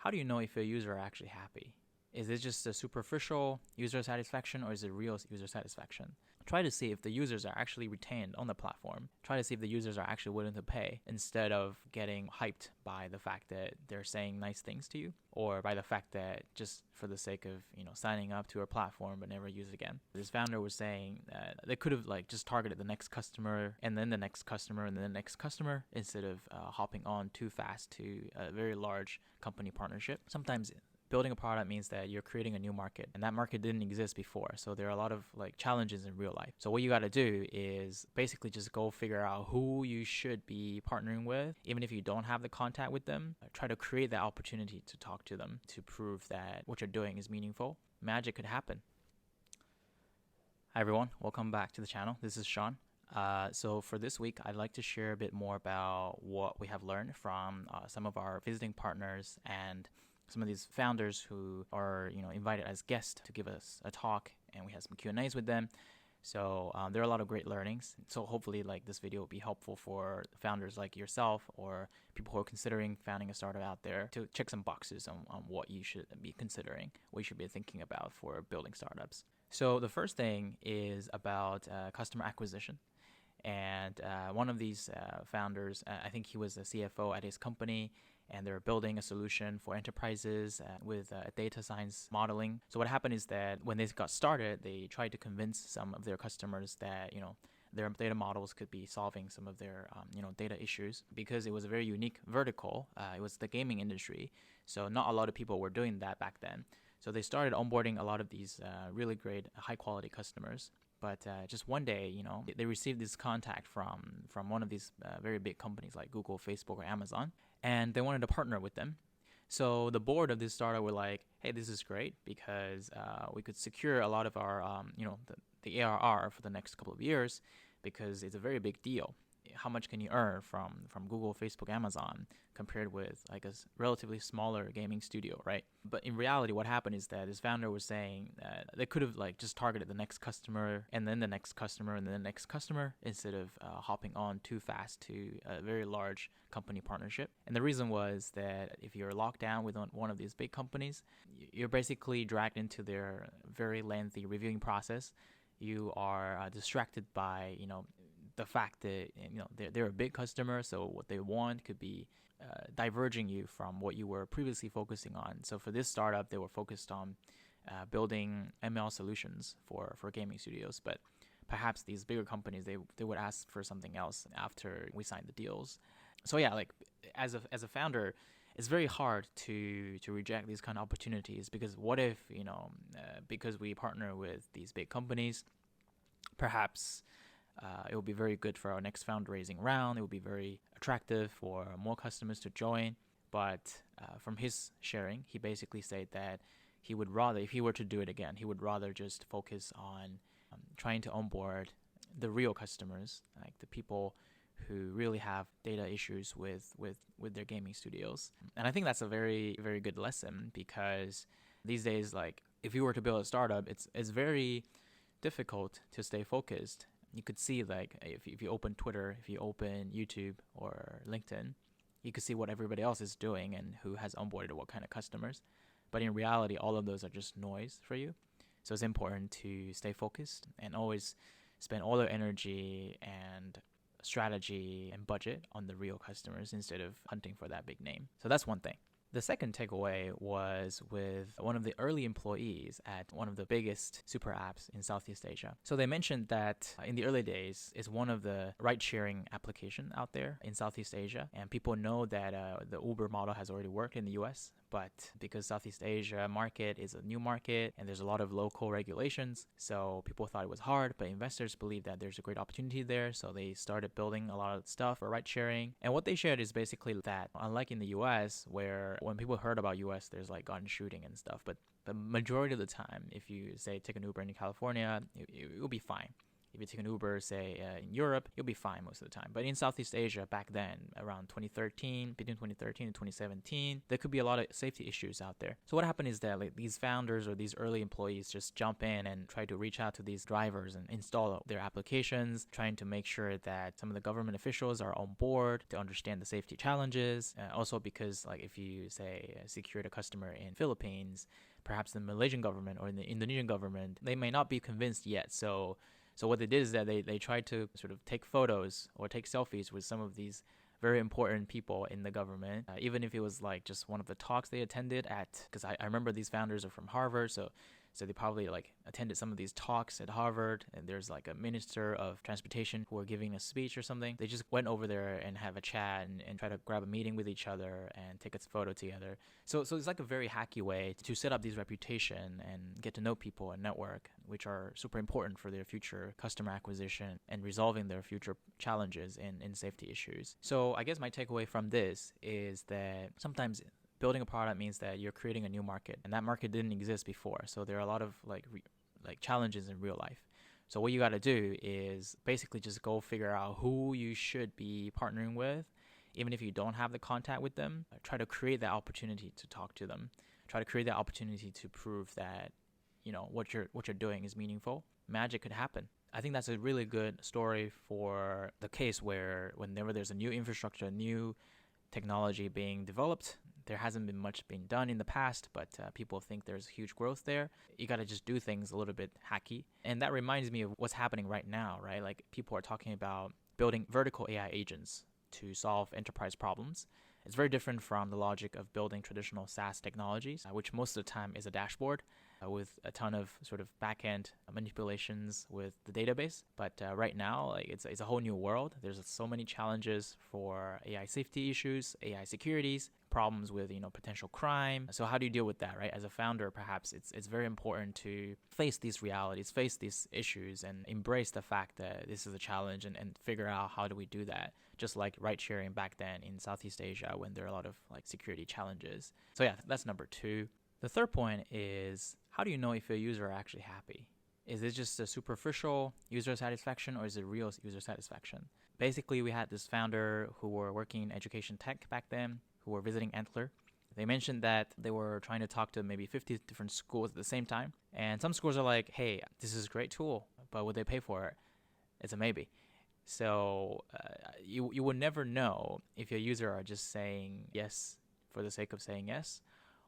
how do you know if a user are actually happy? Is it just a superficial user satisfaction or is it real user satisfaction? Try to see if the users are actually retained on the platform. Try to see if the users are actually willing to pay instead of getting hyped by the fact that they're saying nice things to you or by the fact that just for the sake of, signing up to a platform but never use it again. This founder was saying that they could have just targeted the next customer and then the next customer and then the next customer instead of hopping on too fast to a very large company partnership. Sometimes building a product means that you're creating a new market and that market didn't exist before. So there are a lot of challenges in real life. So what you got to do is basically just go figure out who you should be partnering with. Even if you don't have the contact with them, try to create that opportunity to talk to them to prove that what you're doing is meaningful. Magic could happen. Hi everyone, welcome back to the channel. This is Sean. So for this week, I'd like to share a bit more about what we have learned from some of our visiting partners and some of these founders who are invited as guests to give us a talk, and we had some Q&As with them. So there are a lot of great learnings. So hopefully this video will be helpful for founders like yourself or people who are considering founding a startup out there to check some boxes on what you should be considering, what you should be thinking about for building startups. So the first thing is about customer acquisition. And one of these founders, I think he was a CFO at his company, and they're building a solution for enterprises with data science modeling. So what happened is that when they got started, they tried to convince some of their customers that their data models could be solving some of their data issues, because it was a very unique vertical. It was the gaming industry, so not a lot of people were doing that back then. So they started onboarding a lot of these really great, high-quality customers. But just one day, they received this contact from one of these very big companies like Google, Facebook, or Amazon, and they wanted to partner with them. So the board of this startup were like, hey, this is great because we could secure a lot of our, the ARR for the next couple of years, because it's a very big deal. How much can you earn from Google, Facebook, Amazon compared with a relatively smaller gaming studio, right? But in reality, what happened is that this founder was saying that they could have just targeted the next customer and then the next customer and then the next customer instead of hopping on too fast to a very large company partnership. And the reason was that if you're locked down with one of these big companies, you're basically dragged into their very lengthy reviewing process. You are distracted by the fact that they're a big customer, so what they want could be diverging you from what you were previously focusing on. So for this startup, they were focused on building ML solutions for gaming studios, but perhaps these bigger companies, they would ask for something else after we signed the deals. So yeah, as a founder, it's very hard to reject these kind of opportunities, because what if because we partner with these big companies, perhaps it will be very good for our next fundraising round. It will be very attractive for more customers to join. But from his sharing, he basically said that he would rather, if he were to do it again, he would rather just focus on trying to onboard the real customers, like the people who really have data issues with their gaming studios. And I think that's a very, very good lesson, because these days, if you were to build a startup, it's very difficult to stay focused. You could see if you open Twitter, if you open YouTube or LinkedIn, you could see what everybody else is doing and who has onboarded what kind of customers. But in reality, all of those are just noise for you. So it's important to stay focused and always spend all their energy and strategy and budget on the real customers instead of hunting for that big name. So that's one thing. The second takeaway was with one of the early employees at one of the biggest super apps in Southeast Asia. So they mentioned that in the early days, it's one of the ride-sharing application out there in Southeast Asia. And people know that the Uber model has already worked in the US, but because Southeast Asia market is a new market and there's a lot of local regulations, so people thought it was hard, but investors believe that there's a great opportunity there. So they started building a lot of stuff for ride-sharing. And what they shared is basically that, unlike in the US, where when people heard about US, there's gun shooting and stuff, but the majority of the time, if you say take an Uber in California, it will be fine. If you take an Uber, say in Europe, you'll be fine most of the time. But in Southeast Asia back then, around 2013, between 2013 and 2017, there could be a lot of safety issues out there. So what happened is that like these founders or these early employees just jump in and try to reach out to these drivers and install their applications, trying to make sure that some of the government officials are on board to understand the safety challenges. Also because like if you say secured a customer in Philippines, perhaps the Malaysian government or the Indonesian government, they may not be convinced yet. So what they did is that they tried to sort of take photos or take selfies with some of these very important people in the government, even if it was like just one of the talks they attended at, because I remember these founders are from Harvard, so they probably like attended some of these talks at Harvard, and there's like a minister of transportation who are giving a speech or something. They just went over there and have a chat and try to grab a meeting with each other and take a photo together. So it's like a very hacky way to set up this reputation and get to know people and network, which are super important for their future customer acquisition and resolving their future challenges in safety issues. So I guess my takeaway from this is that sometimes building a product means that you're creating a new market, and that market didn't exist before. So there are a lot of like challenges in real life. So what you got to do is basically just go figure out who you should be partnering with, even if you don't have the contact with them. Try to create that opportunity to talk to them. Try to create that opportunity to prove that what you're doing is meaningful. Magic could happen. I think that's a really good story for the case where whenever there's a new infrastructure, new technology being developed, there hasn't been much being done in the past, but people think there's huge growth there. You got to just do things a little bit hacky. And that reminds me of what's happening right now, right? Like people are talking about building vertical AI agents to solve enterprise problems. It's very different from the logic of building traditional SaaS technologies, which most of the time is a dashboard with a ton of sort of back-end manipulations with the database. But right now, like it's a whole new world. There's so many challenges for AI safety issues, AI securities, problems with potential crime. So how do you deal with that, right? As a founder, perhaps it's very important to face these realities, face these issues, and embrace the fact that this is a challenge and figure out how do we do that. Just like ride sharing back then in Southeast Asia when there are a lot of like security challenges. So yeah, that's number 2. The third point is, how do you know if your user are actually happy? Is it just a superficial user satisfaction or is it real user satisfaction? Basically, we had this founder who were working in education tech back then, who were visiting Antler. They mentioned that they were trying to talk to maybe 50 different schools at the same time. And some schools are like, hey, this is a great tool, but would they pay for it? It's a maybe. So you would never know if your user are just saying yes for the sake of saying yes,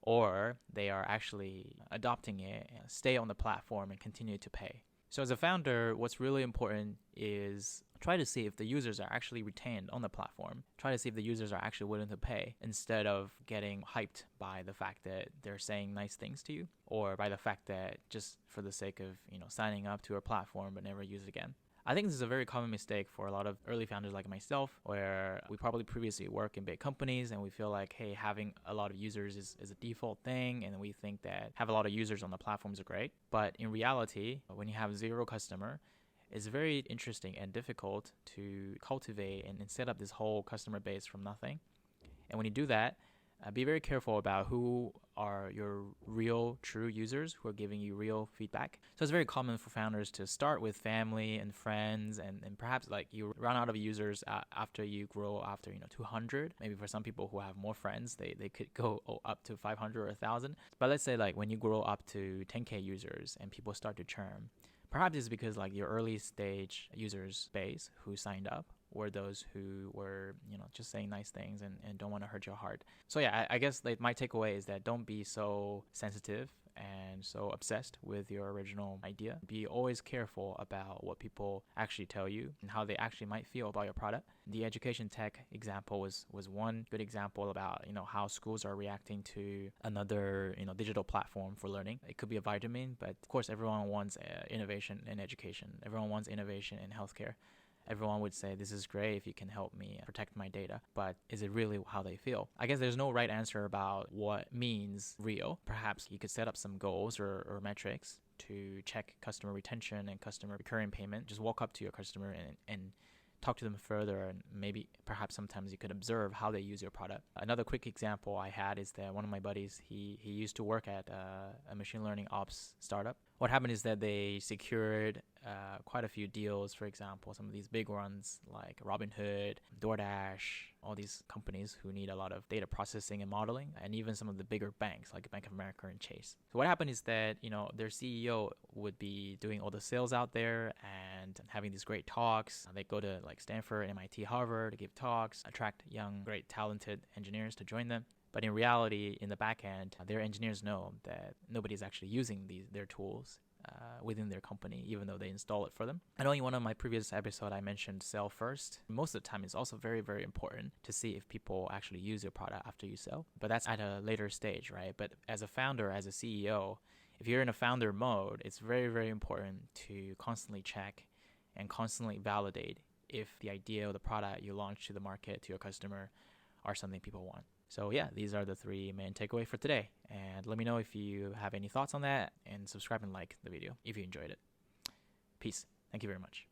or they are actually adopting it, stay on the platform, and continue to pay. So as a founder, what's really important is try to see if the users are actually retained on the platform. Try to see if the users are actually willing to pay instead of getting hyped by the fact that they're saying nice things to you, or by the fact that just for the sake of signing up to a platform but never use it again. I think this is a very common mistake for a lot of early founders like myself, where we probably previously work in big companies and we feel like, hey, having a lot of users is a default thing, and we think that have a lot of users on the platforms are great. But in reality, when you have 0 customer, it's very interesting and difficult to cultivate and set up this whole customer base from nothing. And when you do that, be very careful about who are your real, true users who are giving you real feedback. So it's very common for founders to start with family and friends, and perhaps like you run out of users after you grow after 200. Maybe for some people who have more friends, they could go up to 500 or 1,000. But let's say like when you grow up to 10K users and people start to churn, perhaps it's because like your early stage users base who signed up were those who were, just saying nice things and don't want to hurt your heart. So yeah, I guess like my takeaway is that don't be so sensitive and so obsessed with your original idea. Be always careful about what people actually tell you and how they actually might feel about your product. The education tech example was one good example about, how schools are reacting to another, digital platform for learning. It could be a vitamin, but of course everyone wants innovation in education. Everyone wants innovation in healthcare. Everyone would say, this is great if you can help me protect my data, but is it really how they feel? I guess there's no right answer about what means real. Perhaps you could set up some goals or metrics to check customer retention and customer recurring payment. Just walk up to your customer and talk to them further, and maybe perhaps sometimes you could observe how they use your product. Another quick example I had is that one of my buddies, he used to work at a machine learning ops startup. what happened is that they secured quite a few deals. For example, some of these big ones like Robinhood, DoorDash, all these companies who need a lot of data processing and modeling, and even some of the bigger banks like Bank of America and Chase. So what happened is that, their CEO would be doing all the sales out there and having these great talks. They go to like Stanford, MIT, Harvard to give talks, attract young, great, talented engineers to join them. But in reality, in the back end, their engineers know that nobody's actually using their tools within their company, even though they install it for them. I know in one of my previous episodes, I mentioned sell first. Most of the time, it's also very, very important to see if people actually use your product after you sell. But that's at a later stage, right? But as a founder, as a CEO, if you're in a founder mode, it's very, very important to constantly check and constantly validate if the idea or the product you launch to the market, to your customer, are something people want. So yeah, these are the 3 main takeaways for today. And let me know if you have any thoughts on that, and subscribe and like the video if you enjoyed it. Peace. Thank you very much.